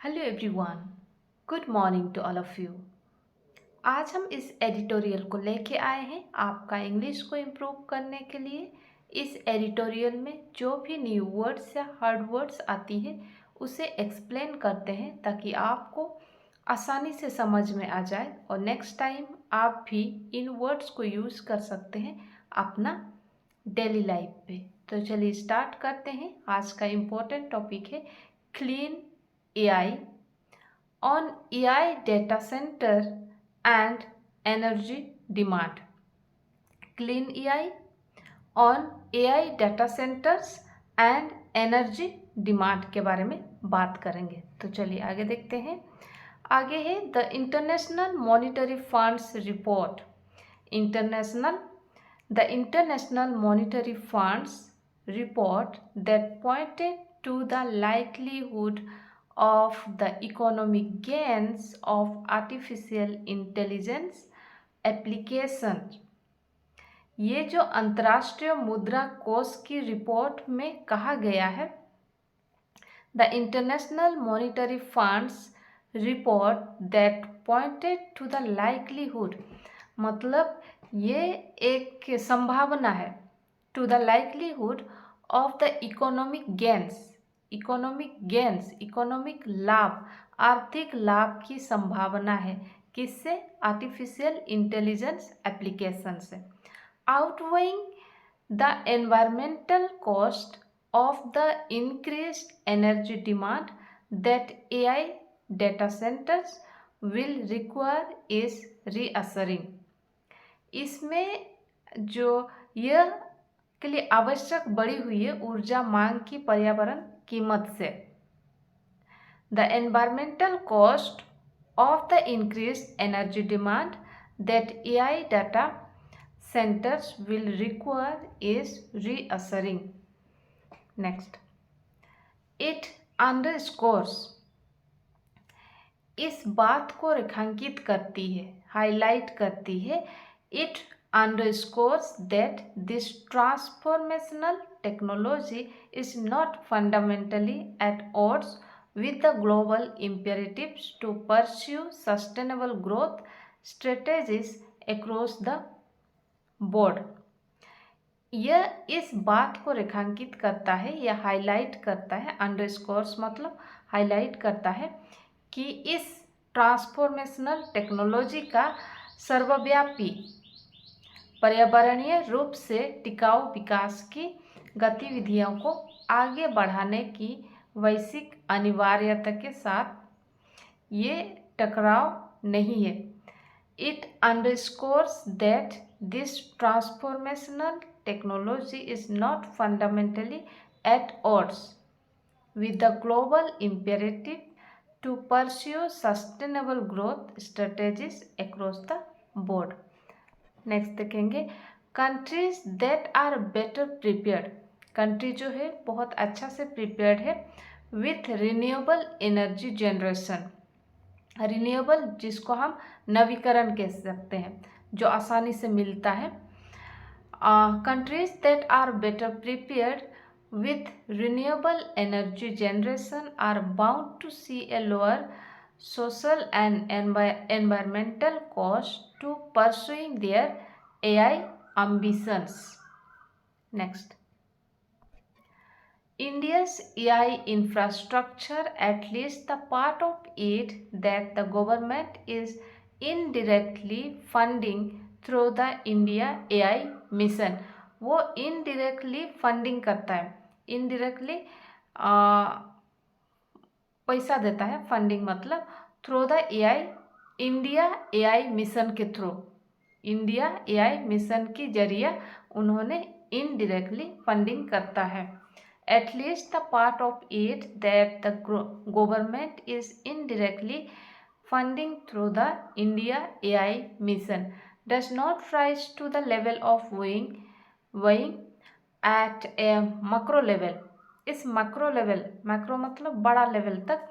Hello everyone, good morning to all of you. आज हम इस एडिटोरियल को लेके आए हैं आपका इंग्लिश को इम्प्रूव करने के लिए। इस एडिटोरियल में जो भी न्यू वर्ड्स या हार्ड वर्ड्स आती है उसे एक्सप्लेन करते हैं ताकि आपको आसानी से समझ में आ जाए और नेक्स्ट टाइम आप भी इन वर्ड्स को यूज़ कर सकते हैं अपना डेली लाइफ पे। तो चलिए स्टार्ट करते हैं। आज का इम्पोर्टेंट टॉपिक है clean AI on AI data center and energy demand. Clean AI on AI data centers and energy demand के बारे में बात करेंगे। तो चलिए आगे देखते हैं। आगे है the international monetary funds report. International The International Monetary Fund's report that pointed to the likelihood of the economic gains of artificial intelligence application। ये जो अंतर्राष्ट्रीय मुद्रा कोष की रिपोर्ट में कहा गया है, the international monetary funds report that pointed to the likelihood, मतलब ये एक संभावना है, to the likelihood of the economic gains, economic लाभ, आर्थिक लाभ की संभावना है। किससे? आर्टिफिशियल इंटेलिजेंस एप्लीकेशन से। Outweighing the environmental cost of the increased energy demand that AI data centers will require is reassuring। इसमें जो यह के लिए आवश्यक बढ़ी हुई है ऊर्जा मांग की पर्यावरण कीमत से। The environmental cost of the increased energy demand that AI data centers will require is reassuring। Next, it underscores, इस बात को रेखांकित करती है, हाईलाइट करती है। It underscores that this transformational technology is not fundamentally at odds with the global imperatives to pursue sustainable growth strategies across the board। यह इस बात को रेखांकित करता है या हाईलाइट करता है, अंडरस्कोर्स मतलब हाईलाइट करता है कि इस ट्रांसफॉर्मेशनल टेक्नोलॉजी का सर्वव्यापी पर्यावरणीय रूप से टिकाऊ विकास की गतिविधियों को आगे बढ़ाने की वैश्विक अनिवार्यता के साथ ये टकराव नहीं है। It underscores that this transformational technology is not fundamentally at odds with the global imperative to pursue sustainable growth strategies across the board। Next देखेंगे, countries that are better prepared। Country जो है बहुत अच्छा से प्रिपेयर्ड है with renewable energy generation। Renewable जिसको हम नवीकरण कह सकते हैं, जो आसानी से मिलता है। Countries that are better prepared with renewable energy generation are bound to see a lower social and environmental cost to pursuing their AI ambitions। Next, India's AI infrastructure, at least the part of it that the government is indirectly funding through the India AI mission, वो indirectly funding करता है, indirectly पैसा देता है। Funding मतलब through the India AI mission के through, India AI mission की जरिए उन्होंने इनडायरेक्टली फंडिंग करता है। At least the part of it that the government is indirectly funding through the India AI mission does not rise to the level of weighing at a macro level। इस macro level, macro मतलब बड़ा level तक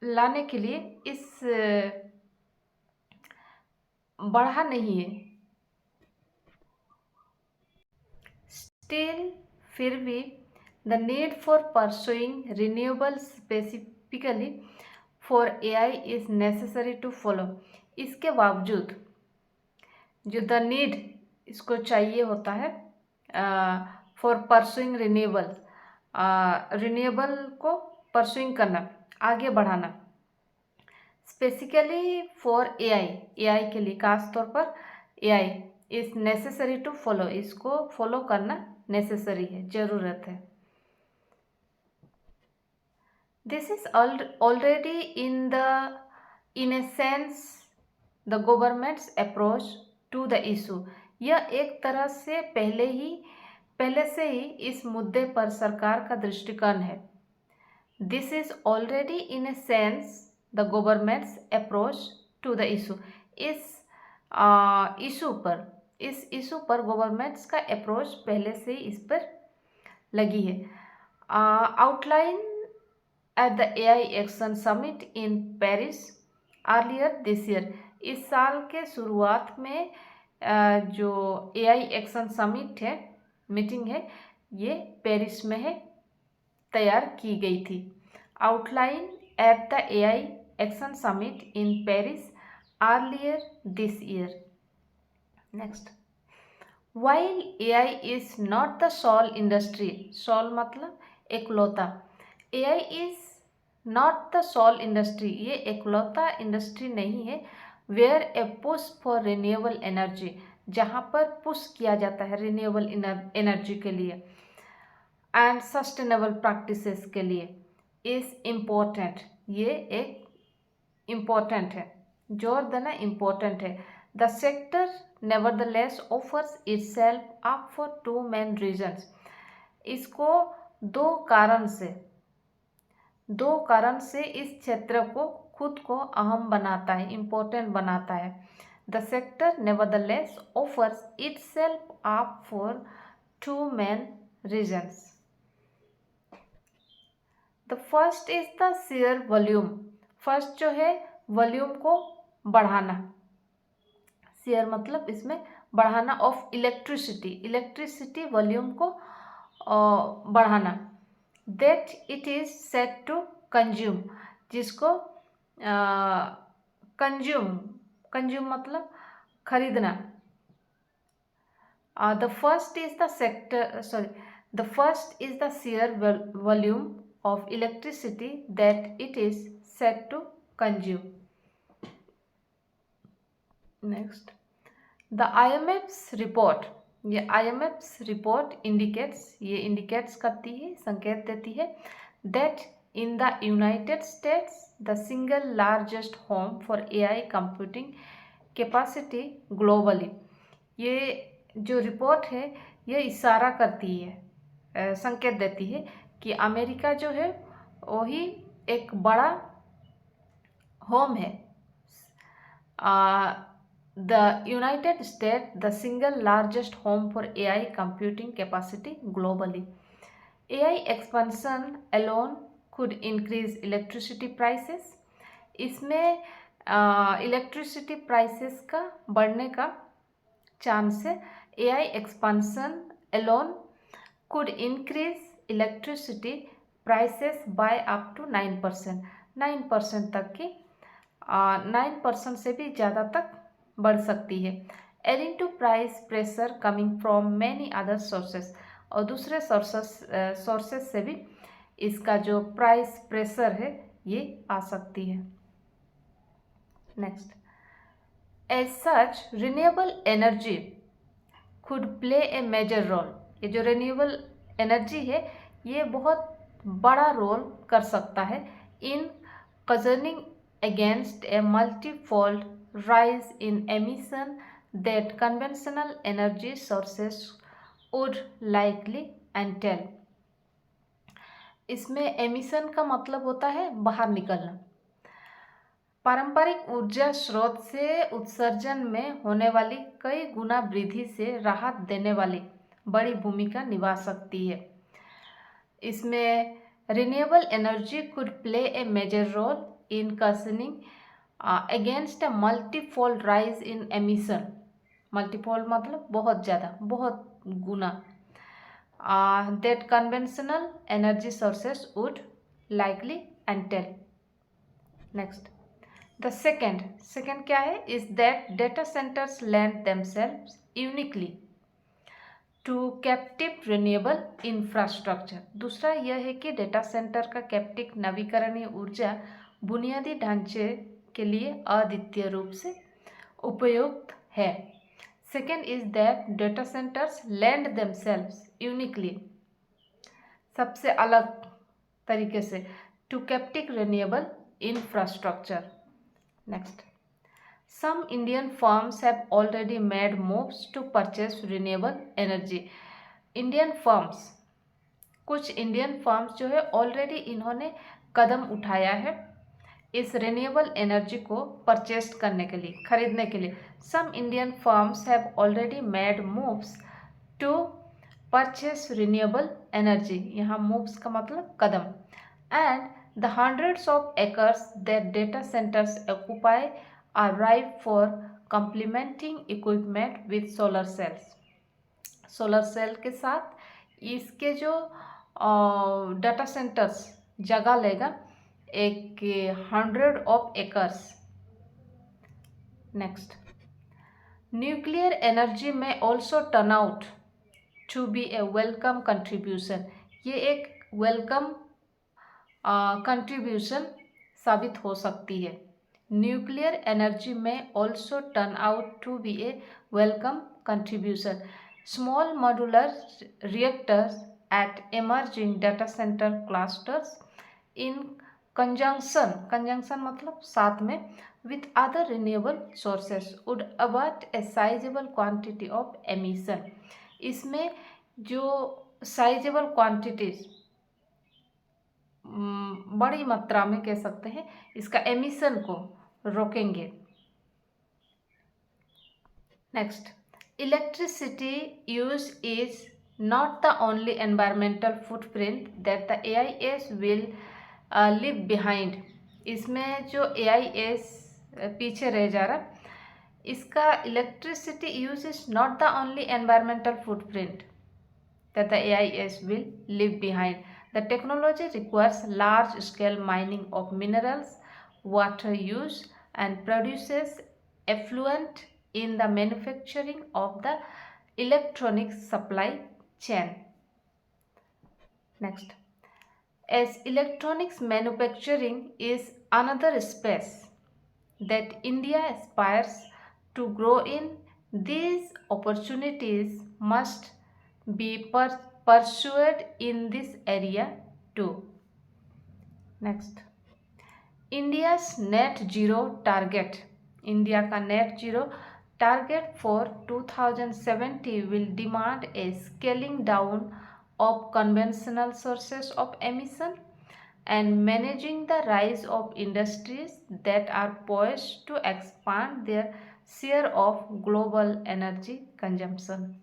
लाने के लिए इस बढ़ा नहीं है। स्टिल फिर भी The need for pursuing renewables specifically for AI is necessary to follow. इसके बावजूद जो द नीड इसको चाहिए होता है फॉर परसुइंग रिन्यूएबल को परसुइंग करना, आगे बढ़ाना, स्पेसिकली फॉर एआई के लिए, खास तौर पर AI is necessary to follow, इसको फॉलो करना नेसेसरी है, ज़रूरत है. This is already in a sense the government's approach to the issue. यह एक तरह से पहले से ही इस मुद्दे पर सरकार का दृष्टिकोण है. This is already in a sense the government's approach to the issue. इस इशू पर गवर्नमेंट्स का अप्रोच पहले से ही इस पर लगी है. Outline at the AI action summit in Paris earlier this year. इस साल के शुरुआत में जो एआई एक्शन समिट है, मीटिंग है, ये पेरिस में है, तैयार की गई थी. Outline at the AI action summit in Paris earlier this year. Next, while AI is not the sole industry. Sole मतलब एकलौता. AI is not the sole industry, ये एकलौता इंडस्ट्री नहीं है. Where a push for renewable energy, जहाँ पर push किया जाता है रिन्यूएबल एनर्जी के लिए एंड सस्टेनेबल प्रैक्टिसेस के लिए, इज इम्पोर्टेंट. ये एक इम्पोर्टेंट है, जोर देना इम्पोर्टेंट है. The sector nevertheless offers itself up for two main reasons. इसको दो कारण से इस क्षेत्र को खुद को अहम बनाता है, इम्पोर्टेंट बनाता है. The sector nevertheless offers itself up for two main reasons. The first is the share volume. First जो है वॉल्यूम को बढ़ाना. शेयर मतलब इसमें बढ़ाना ऑफ इलेक्ट्रिसिटी वॉल्यूम को बढ़ाना. That it is set to consume, जिसको कंज्यूम मतलब खरीदना. The first is the share volume of electricity that it is set to consume. Next, the IMF's report. ये IMF's report indicates करती है, संकेत देती है that in the United States the single largest home for AI computing capacity globally. ये जो report है ये इशारा करती है, संकेत देती है कि अमेरिका जो है वही एक बड़ा होम है. The United State the single largest home for AI computing capacity globally. AI expansion alone could increase electricity prices. इसमें इलेक्ट्रिसिटी प्राइसेस का बढ़ने का चांस है. AI expansion alone could increase electricity prices by up to 9%. 9% तक की 9% से भी ज़्यादा तक बढ़ सकती है. Adding to price pressure coming from many other sources. और दूसरे सोर्सेस से भी इसका जो प्राइस प्रेशर है ये आ सकती है. Next, as such renewable energy could play a major role. ये जो रिन्यूएबल एनर्जी है ये बहुत बड़ा रोल कर सकता है in concerning against a multifold rise in emission that conventional energy sources would likely entail. इसमें एमिशन का मतलब होता है बाहर निकलना. पारंपरिक ऊर्जा स्रोत से उत्सर्जन में होने वाली कई गुना वृद्धि से राहत देने वाली बड़ी भूमिका निभा सकती है. इसमें renewable energy could play a major role in cushioning against a multifold rise in emission. Multifold मतलब बहुत ज़्यादा, बहुत गुना. that conventional energy sources would likely entail. Next, the second क्या है, is that data centers lend themselves uniquely to captive renewable infrastructure. दूसरा यह है कि डेटा सेंटर का कैप्टिव नवीकरणीय ऊर्जा बुनियादी ढांचे के लिए अद्वितीय रूप से उपयुक्त है. Second is that data centres land themselves uniquely, सबसे अलग तरीके से, to captive renewable infrastructure. Next, some Indian firms have already made moves to purchase renewable energy. Indian firms, कुछ इंडियन फर्म्स जो है ऑलरेडी इन्होंने कदम उठाया है इस रिन्यूएबल एनर्जी को परचेस करने के लिए, खरीदने के लिए. Some Indian firms have already made moves to purchase renewable energy. यहाँ मूव्स का मतलब कदम. And the hundreds of acres that data centers occupy are ripe for complementing equipment with solar cells. Solar cell के साथ इसके जो data centres जगह लेगा एक 100 of acres. Next, nuclear energy में also turn out to be a welcome contribution. ये एक वेलकम कंट्रीब्यूशन साबित हो सकती है. न्यूक्लियर एनर्जी में also turn out to be a welcome contribution. Small modular reactors at emerging data center clusters in conjunction मतलब साथ में with other renewable sources would avert a sizable quantity of emission. इसमें जो sizable quantities बड़ी मात्रा में कह सकते हैं इसका एमिशन को रोकेंगे. Next, electricity use is not the only environmental footprint that the AIS will leave behind. इसमें जो AIS पीछे रह जा रहा, इसका electricity use is not the only environmental footprint that the AIS will leave behind. The technology requires large scale mining of minerals, water use, and produces effluent in the manufacturing of the electronic supply chain. Next, as electronics manufacturing is another space that India aspires to grow in, these opportunities must be pursued in this area too. Next, India's net zero target. India का net zero target for 2070 will demand a scaling down of conventional sources of emission and managing the rise of industries that are poised to expand their share of global energy consumption.